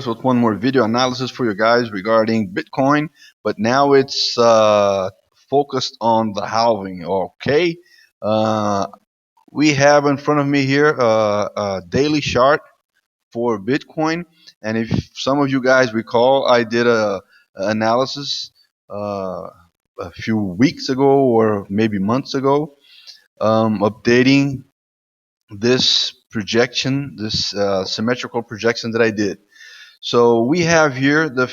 With one more video analysis for you guys regarding Bitcoin, but now it's focused on the halving. Okay, uh, we have in front of me here a daily chart for Bitcoin, and if some of you guys recall, I did a analysis uh, a few weeks ago or maybe months ago, updating this projection, this symmetrical projection that I did. So we have here the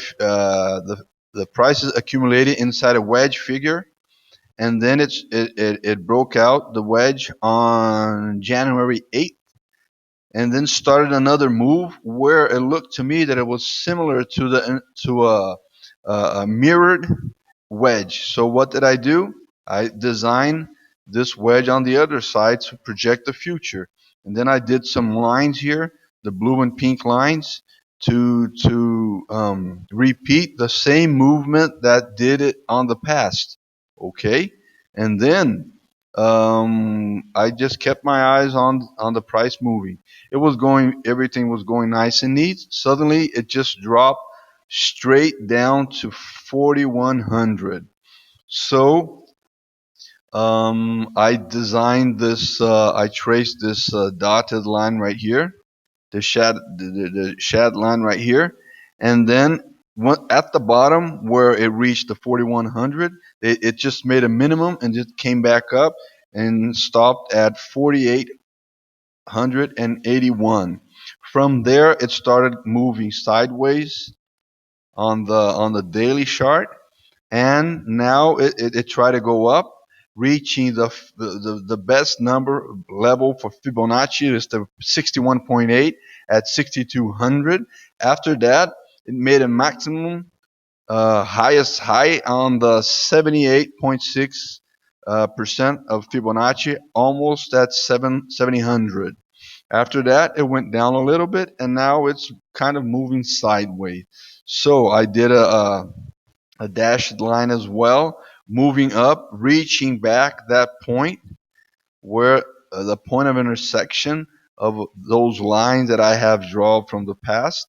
prices accumulated inside a wedge figure, and then it broke out the wedge on January 8th, and then started another move where it looked to me that it was similar to a mirrored wedge. So what did I do? I designed this wedge on the other side to project the future. And then I did some lines here, the blue and pink lines, to repeat the same movement that did it on the past. Okay, and then I just kept my eyes on the price moving. Everything was going nice and neat. Suddenly, it just dropped straight down to 4100. So I designed this. I traced this dotted line right here, the shad line right here, and then at the bottom where it reached the 4100, it just made a minimum and just came back up and stopped at 4881. From there, it started moving sideways on the daily chart, and now it tried to go up, reaching the best number level for Fibonacci is the 61.8 at 6200. After that, it made a maximum highest high on the 78.6 percent of Fibonacci, almost at 700. After that, it went down a little bit, and now it's kind of moving sideways. So I did a dashed line as well, moving up, reaching back that point where the point of intersection of those lines that I have drawn from the past.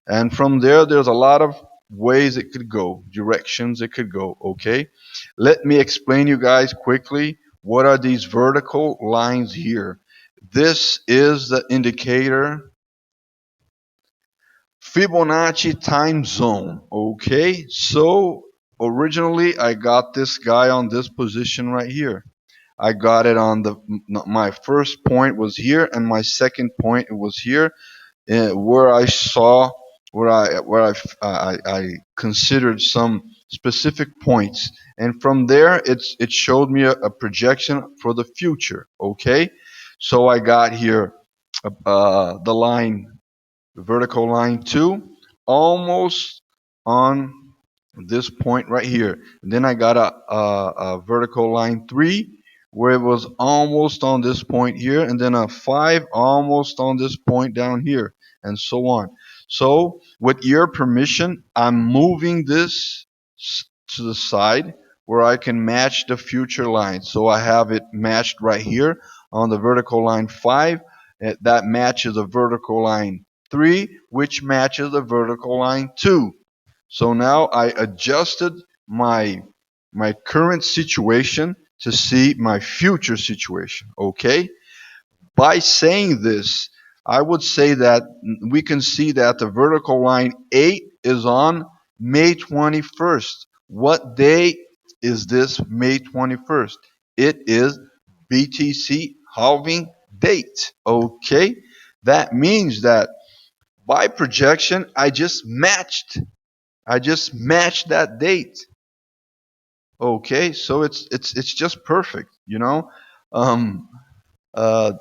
And from there, there's a lot of ways it could go, directions it could go. Okay, let me explain you guys quickly what are these vertical lines here. This is the indicator Fibonacci time zone. Okay, so originally I got this guy on this position right here. I got it on my first point was here, and my second point was here, where I saw where I considered some specific points, and from there it showed me a projection for the future. Okay, so I got here the line vertical line 2 almost on this point right here. And then I got a vertical line 3 where it was almost on this point here, and then a 5 almost on this point down here, and so on. So with your permission, I'm moving this to the side where I can match the future line. So I have it matched right here on the vertical line 5. That matches the vertical line 3, which matches the vertical line 2. So now I adjusted my current situation to see my future situation. Okay? By saying this, I would say that we can see that the vertical line 8 is on May 21st. What day is this May 21st? It is BTC halving date. Okay? That means that by projection, I just matched that date. Okay, so it's just perfect, you know. Um, uh,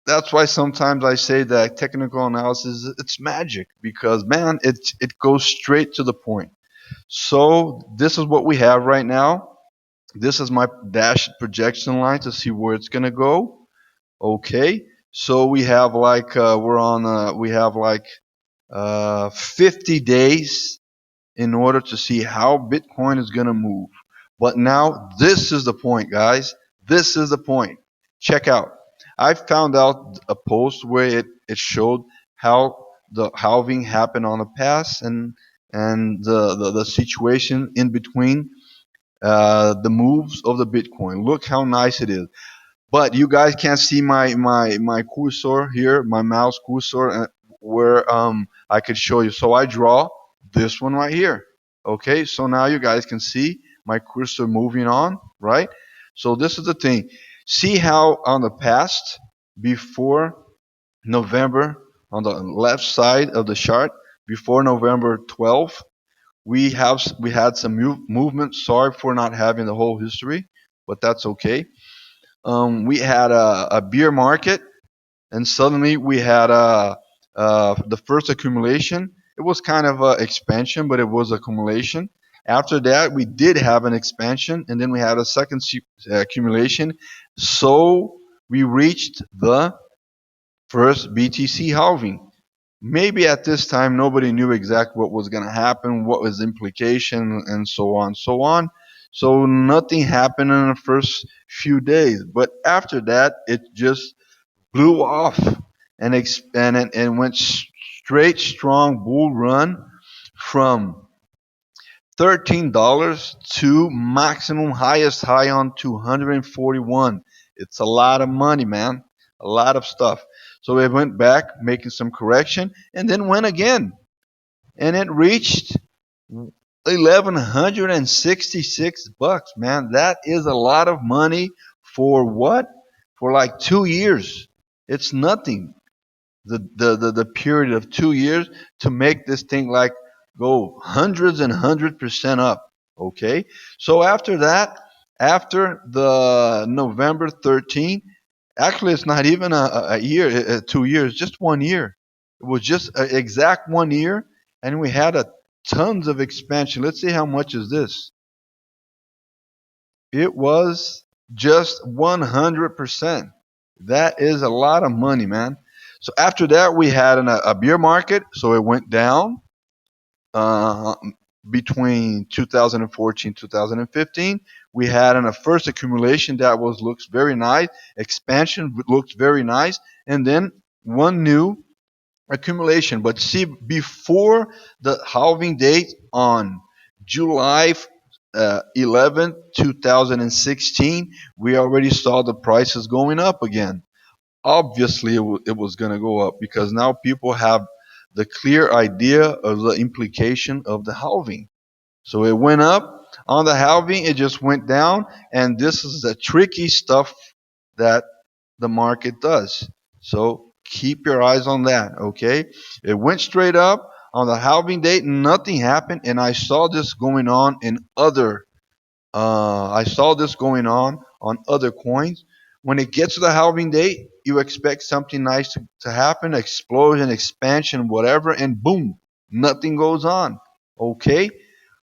that's why sometimes I say that technical analysis it's magic because man, it goes straight to the point. So this is what we have right now. This is my dash projection line to see where it's gonna go. Okay, so we have like we have like 50 days in order to see how Bitcoin is going to move. But now, this is the point, guys. This is the point. Check out. I found out a post where it showed how the halving happened on the past, and the situation in between the moves of the Bitcoin. Look how nice it is. But you guys can't see my cursor here, my mouse cursor, where I could show you. So I draw this one right here. Okay, so now you guys can see my cursor moving on, right? So this is the thing. See how on the past, before November, on the left side of the chart, before November 12th, we had some movement. Sorry for not having the whole history, but that's okay. We had a beer market, and suddenly we had the first accumulation. It was kind of an expansion, but it was accumulation. After that, we did have an expansion, and then we had a second accumulation. So we reached the first BTC halving. Maybe at this time nobody knew exactly what was going to happen, what was the implication, and so on, so on. So nothing happened in the first few days, but after that it just blew off and expanded and went straight strong bull run from $13 to maximum highest high on 241. It's a lot of money, man. A lot of stuff. So it went back, making some correction, and then went again. And it reached $1,166, man. That is a lot of money for what? For like 2 years. It's nothing. The period of 2 years to make this thing like go hundreds and 100% up. Okay, so after that, after the November 13th, actually it's not even a year, 2 years, just 1 year. It was just a exact 1 year, and we had a tons of expansion. Let's see how much is this. It was just 100%. That is a lot of money, man. So after that, we had a beer market. So it went down uh, between 2014 2015. We had a first accumulation that was looks very nice. Expansion looked very nice, and then one new accumulation. But see, before the halving date on July 11th, 2016, we already saw the prices going up again. Obviously, it was going to go up because now people have the clear idea of the implication of the halving. So it went up on the halving, it just went down, and this is the tricky stuff that the market does. So keep your eyes on that, okay? It went straight up on the halving date, nothing happened, and I saw this going on in other I saw this going on other coins. When it gets to the halving date, you expect something nice to happen, explosion, expansion, whatever, and boom, nothing goes on. Okay?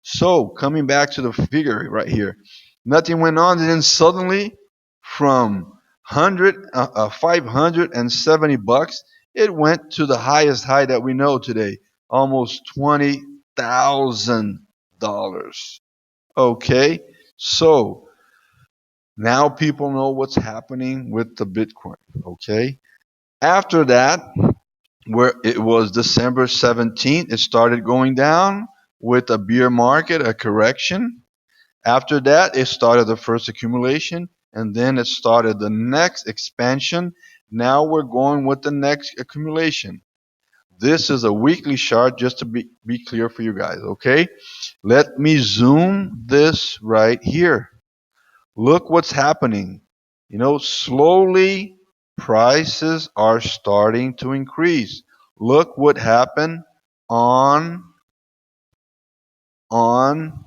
So, coming back to the figure right here, nothing went on, and then suddenly, from 570 bucks, it went to the highest high that we know today, almost $20,000. Okay, so now people know what's happening with the Bitcoin. Okay, after that, where it was December 17th, it started going down with a bear market, a correction. After that, it started the first accumulation, and then it started the next expansion. Now we're going with the next accumulation. This is a weekly chart, just to be clear for you guys, okay? Let me zoom this right here. Look what's happening. Slowly prices are starting to increase. Look what happened on on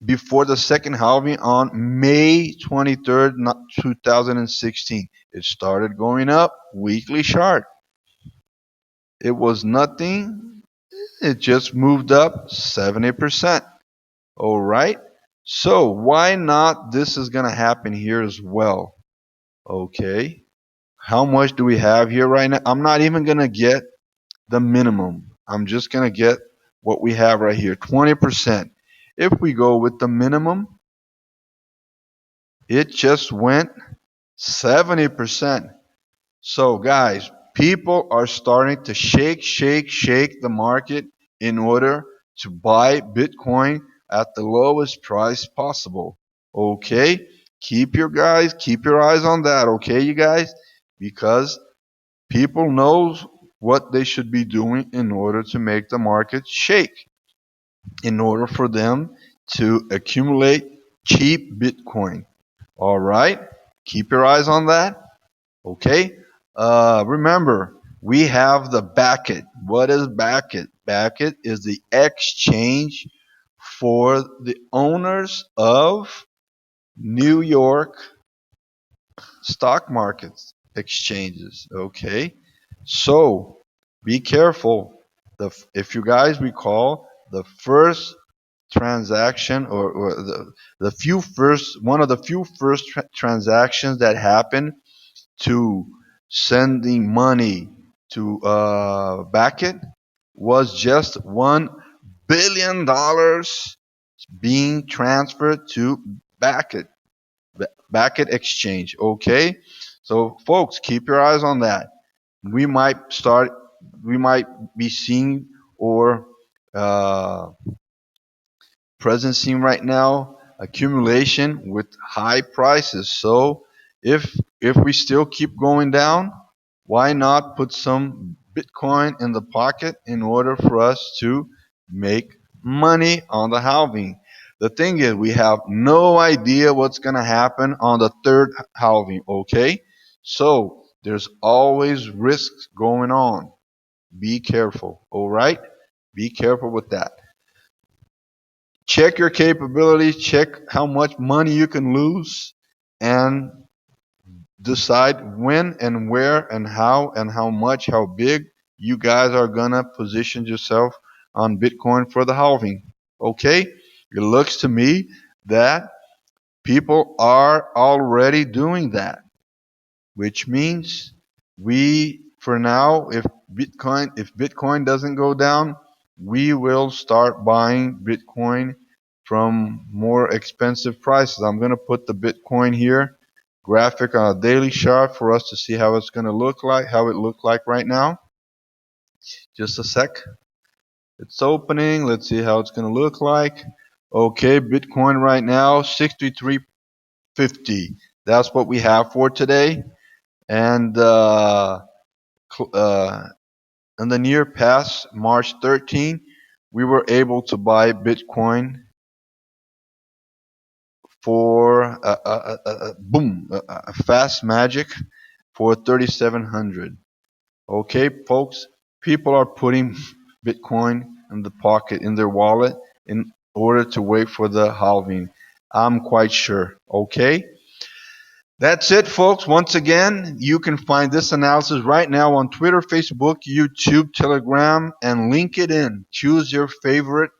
before the second halving on May 23rd, 2016. It started going up, weekly chart. It was nothing. It just moved up 70%. All right. So why not? This is going to happen here as well. Okay. How much do we have here right now? I'm not even going to get the minimum. I'm just going to get what we have right here, 20%. If we go with the minimum, it just went 70%. So guys, People are starting to shake the market in order to buy Bitcoin at the lowest price possible. Okay? Keep your eyes on that, okay, you guys? Because people knows what they should be doing in order to make the market shake, in order for them to accumulate cheap Bitcoin. All right? Keep your eyes on that. Okay. Remember, we have the Backet. What is Backet? Backet is the exchange for the owners of New York stock markets exchanges. Okay. So be careful. If you guys recall, the first transaction, or the few first one of the few first transactions that happened to sending money to Beckett was just $1 billion being transferred to Beckett, Beckett Exchange. Okay, so folks, keep your eyes on that. We might start, we might be seeing or uh, presencing right now accumulation with high prices. So if we still keep going down, why not put some Bitcoin in the pocket in order for us to make money on the halving? The thing is, we have no idea what's going to happen on the third halving, okay? So there's always risks going on. Be careful, all right? Be careful with that. Check your capabilities, check how much money you can lose, and decide when and where and how much, how big you guys are gonna position yourself on Bitcoin for the halving. Okay? It looks to me that people are already doing that, which means we, for now, if Bitcoin doesn't go down, we will start buying Bitcoin from more expensive prices. I'm going to put the Bitcoin here graphic on a daily chart for us to see how it's going to look like, how it looked like right now. Just a sec. It's opening. Let's see how it's going to look like. Okay, Bitcoin right now 63.50. That's what we have for today. And uh, in the near past, March 13, we were able to buy Bitcoin for a fast magic for 3,700. Okay, folks, people are putting Bitcoin in the pocket, in their wallet, in order to wait for the halving. I'm quite sure. Okay. That's it, folks. Once again, you can find this analysis right now on Twitter, Facebook, YouTube, Telegram, and LinkedIn. Choose your favorite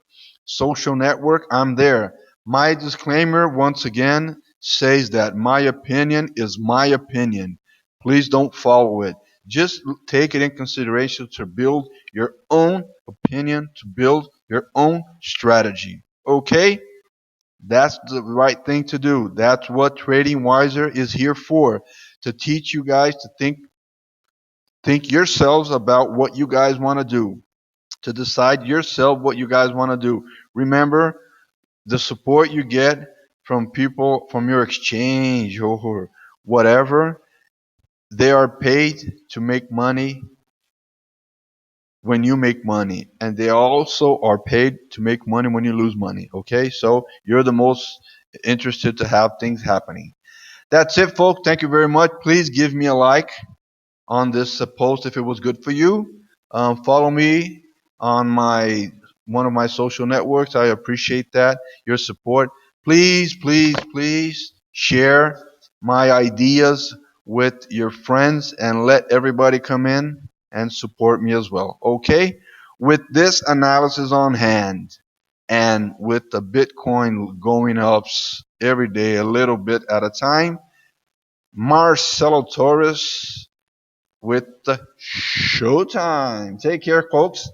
social network. I'm there. My disclaimer, once again, says that my opinion is my opinion. Please don't follow it. Just take it in consideration to build your own opinion, to build your own strategy. Okay? That's the right thing to do. That's what Trading Wiser is here for, to teach you guys to think yourselves about what you guys want to do, to decide yourself what you guys want to do. Remember, the support you get from people from your exchange or whatever, they are paid to make money when you make money, and they also are paid to make money when you lose money. Okay, so you're the most interested to have things happening. That's it, folks. Thank you very much. Please give me a like on this post if it was good for you. Follow me on my one of my social networks. I appreciate that, your support. Please, please, please share my ideas with your friends and let everybody come in and support me as well. Okay? With this analysis on hand and with the Bitcoin going up every day a little bit at a time, Marcelo Torres with the Showtime. Take care, folks.